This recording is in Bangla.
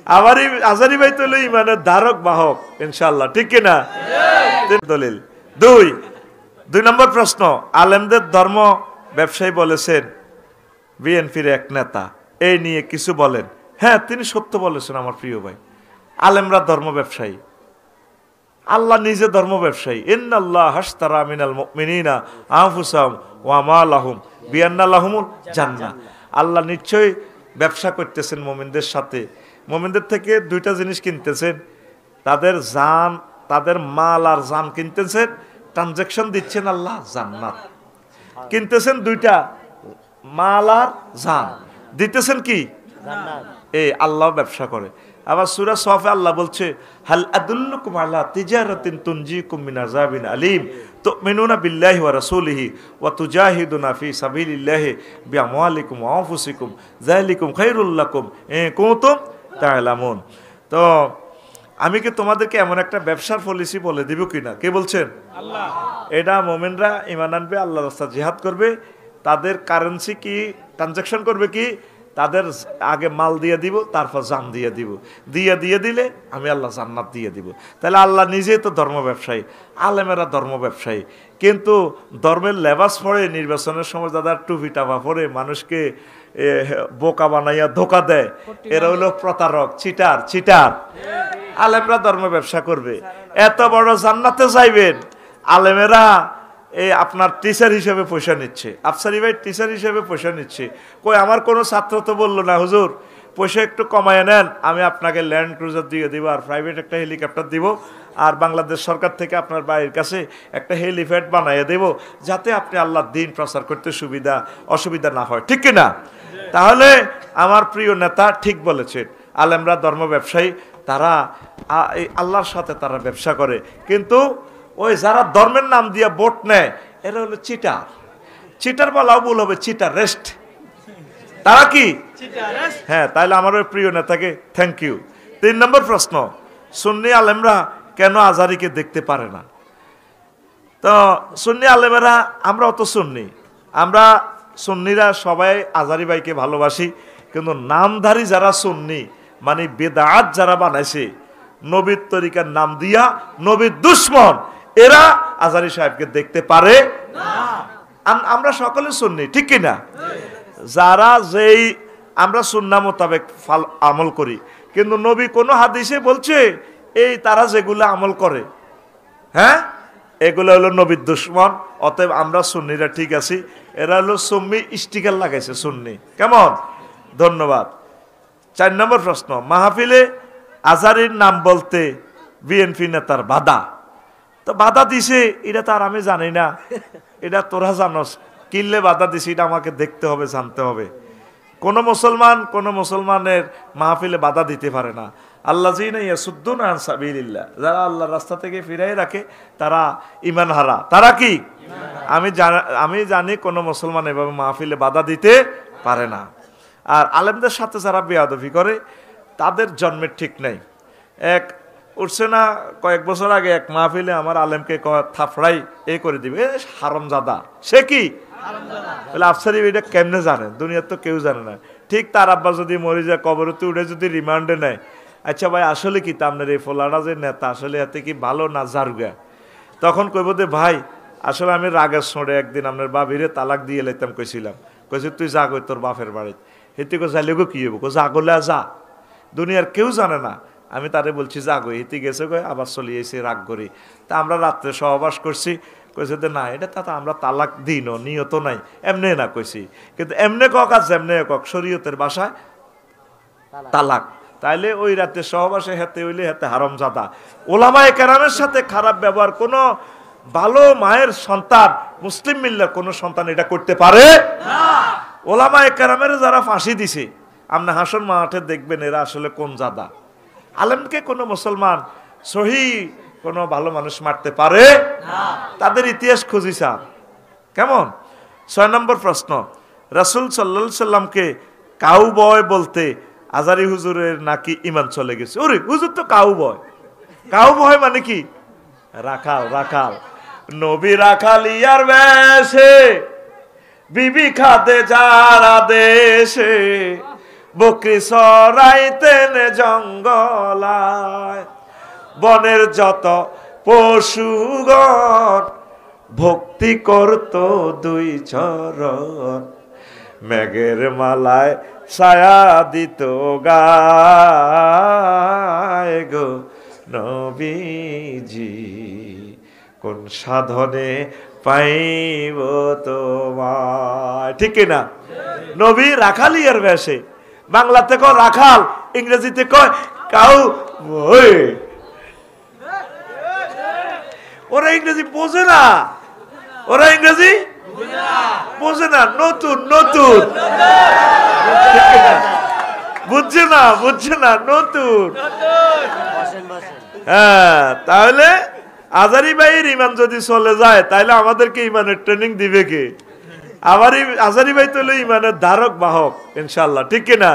আমারই আজারি ভাই তো হলো ইমানের ধারক বাহক ইনশাআল্লাহ, ঠিক কিনা? দলিল দুই নম্বর প্রশ্ন, আলেমদের ধর্ম ব্যবসায়ী বলেছেন বিএনপির এক নেতা, এই নিয়ে কিছু বলেন। হ্যাঁ, তিনি সত্য বলেছেন আমার প্রিয় ভাই, আলেমরা ধর্ম ব্যবসায়ী, আল্লাহ নিজে ধর্ম ব্যবসায়ী। ইন্নাল্লাহ হাশতারা মিনাল মুমিনিনা আনফুসাহুম ওয়া আমওয়ালাহুম বিআন্না লাহুমুল জান্নাহ। আল্লাহ নিশ্চয়ই ব্যবসা করতেছেন মুমিনদের সাথে, মুমিনদের থেকে দুইটা জিনিস কিনতেছেন, তাদের জান, তাদের মাল আর জান কিনতেছেন, ট্রানজাকশন দিচ্ছেন আল্লাহ, জান্নাত কিনতেছেন, দুইটা মাল আর জান দিতেছেন কি জান্নাত। এই আল্লাহ ব্যবসা করে। আবার সূরা সফে আল্লাহ বলছে হাল আদুল্লুকুম আলা তিজারাতিন তুনজিকুম মিন আযাবিন আলীম তুমিনুনা বিল্লাহি ওয়া রাসূলিহি ওয়া তুজাহিদুনা ফি সাবিলিল্লাহি বিআমওয়ালিকুম ওয়া আনফুসিকুম যালিকুম খায়রুল লাকুম ইন কুনতুম তা'লামুন। তো আমি কি তোমাদেরকে এমন একটা ব্যবসার পলিসি বলে দিব কিনা? কে বলছেন? আল্লাহ। এটা মুমিনরা ঈমান আনবে, আল্লাহর রাস্তায় জিহাদ করবে, তাদের কারেন্সি কি ট্রানজাকশন করবে কি, তাদের আগে মাল দিয়ে দিব, তারপর জান দিয়ে দিব, দিয়ে দিলে আমি আল্লাহ জান্নাত দিয়ে দিব। তাহলে আল্লাহ নিজেই তো ধর্ম ব্যবসায়ী, আলেমেরা ধর্ম ব্যবসায়ী। কিন্তু ধর্মের লেবাস পরে নির্বাচনের সময় দাদা টুপি টাপা পরে মানুষকে বোকা বানাইয়া ধোকা দেয়, এরা হলো প্রতারক, চিটার। আলেমরা ধর্ম ব্যবসা করবে, এত বড় জান্নাতে যাইবেন, আলেমেরা এই আপনার টিচার হিসেবে পয়সা নিচ্ছে, আফসারি ভাই টিচার হিসেবে পয়সা নিচ্ছে। কই আমার কোনো ছাত্র তো বললো না হুজুর পয়সা একটু কমায় নেন, আমি আপনাকে ল্যান্ড ক্রুজার দিয়ে দিব আর প্রাইভেট একটা হেলিকপ্টার দিব, আর বাংলাদেশ সরকার থেকে আপনার বাড়ির কাছে একটা হেলিপ্যাড বানাইয়ে দেব, যাতে আপনি আল্লাহর দ্বীন প্রচার করতে অসুবিধা না হয়, ঠিক কিনা? তাহলে আমার প্রিয় নেতা ঠিক বলেছেন, আলেমরা ধর্ম ব্যবসায়ী, তারা আল্লাহর সাথে তারা ব্যবসা করে। কিন্তু ওই যারা ধর্মের নাম দিয়ে ভোট নেয় এরা হলো চিটার বলাও ভুল হবে, চিটার রেস্ট। তারা কি? হ্যাঁ, তাহলে আমার ওই প্রিয় নেতাকে থ্যাংক ইউ। 3 নম্বর প্রশ্ন, সুন্নি আলেমরা কেন আজারিকে দেখতে পারে না? তো সুন্নি আলেমেরা, আমরা অত সুন্নি, আমরা সুন্নিরা সবাই আজারি ভাইকে ভালোবাসি, কিন্তু নামধারী যারা সুন্নি মানে বেদাত যারা বানাইছে, নবীর তরিকার নাম দিয়া নবীর দুশ্মন, এরা আজারি সাহেবকে দেখতে পারে না। আমরা সকলে সুন্নি, ঠিক কিনা? যারা যেই আমরা সুন্নাহ মোতাবেক আমল করি, কিন্তু নবী কোন হাদিসে বলছে এই তারা যেগুলো আমল করে, হ্যাঁ, এগুলো হলো নবীর দুশ্মন, অতএব আমরা সুন্নিরা ঠিক আছি। এরা হলো সুন্নি স্টিকার লাগাইছে সুন্নি, কেমন? ধন্যবাদ। 4 নম্বর প্রশ্ন, মাহফিলে আজারির নাম বলতে বিএনপি নেতার বাধা। তো বাধা দিছে এটা তার আমি জানি না, এটা তোরা জানোস, কিনলে বাধা দিছে এটা আমাকে দেখতে হবে, জানতে হবে। কোন মুসলমানের মাহফিলে বাধা দিতে পারে না। আল্লাযীনা ইয়াসুদ্দুনা আন সাবিলিল্লাহ, যারা আল্লাহর রাস্তা থেকে ফিরাই রাখে তারা ঈমান হারা। তারা কি? আমি জানি কোন মুসলমান এভাবে মাহফিলে বাধা দিতে পারে না। আর আলেমদের সাথে যারা বেয়াদবি করে তাদের জন্মের ঠিক নাই। এক উঠছে না কয়েক বছর আগে এক মাহফিলে আমার আলেমকে থাপড়াই এ করে দিবে, হারামজাদা। সে কি? বলে আফসারি এটা কেমনে জানে? দুনিয়ার তো কেউ জানে না। ঠিক তার আব্বা যদি মরে যায়, কবরতে উঠে যদি রিমান্ডে নেয়, আচ্ছা ভাই আসলে কি আপনার এই ফোলারা যে নেতা আসলে এতে কি ভালো না জারুগা? তখন কইব যে ভাই আসলে আমি রাগের সরে একদিন আপনার বাবিরে তালাক দিয়ে লেতাম, কইছিলাম, কইছে তুই যা কই তোর বাপের বাড়িতে, হেতে কো যাইলে গো কি হবো, কো যা করলে যা, দুনিয়ার কেউ জানে না। আমি তারে বলছি যা গো, হেতে গেছে গো, আবার চলে এসে রাগ করি। তা আমরা রাত্রে সহবাস করছি, কইছে যে না এটা তা আমরা তালাক দিনও নিয়ত নাই, এমনি না কইছি, কিন্তু এমনি কক আর যেমনি কক শরীয়তের ভাষায় তালাক। তাইলে ওই রাতে সহবাসে হেতে হইলে হেতে হারামজাদা। ওলামায়ে কেরামের সাথে খারাপ ব্যবহার কোনো ভালো মায়ের সন্তান, মুসলিম মিল্লার কোন সন্তান এটা করতে পারে না। ওলামায়ে কেরামের যারা ফাঁসি দিছে, আপনি হাসন মাঠে দেখবেন এরা আসলে কোন জাদা। আলেমকে কোনো মুসলমান সহি কোনো ভালো মানুষ মারতে পারে না, তাদের ইতিহাস খুঁজিছাম কেমন। 6 নম্বর প্রশ্ন, রাসূল সাল্লাল্লাহু আলাইহি সাল্লামকে কাউবয় বলতে আজারি হুজুরের নাকি ঈমান চলে গেছে। ওরে হুজুর তো কাউবয় মানে কি? রাখাল। নবী রাখালিয়ার বেশে বিবি খাদে যারা দেশে, বকরি চরাইতেন জঙ্গলায়, বনের যত পশুগণ ভক্তি করত দুই চরণ, মেঘের মালায় ছায়া দিত গায় গো নবীজি, কোন সাধনে পাইব তোমায়। ঠিক না? নবী রাখালিয়ার বেশে, বাংলাতে কয় রাখাল, ইংরেজিতে কয় কাউ। ওরা ইংরেজি বোঝে না, ওরা ইংরেজি বোঝে না, নতুন নতুন বুঝছে না, বুঝছে না, নতুন। হ্যাঁ, তাহলে আজারি ভাইয়ের ইমান যদি চলে যায় তাহলে আমাদেরকে ইমানের ট্রেনিং দিবে কে? আজারি ভাই তো ইমানের ধারক বাহক ইনশাল্লাহ। ঠিক কিনা?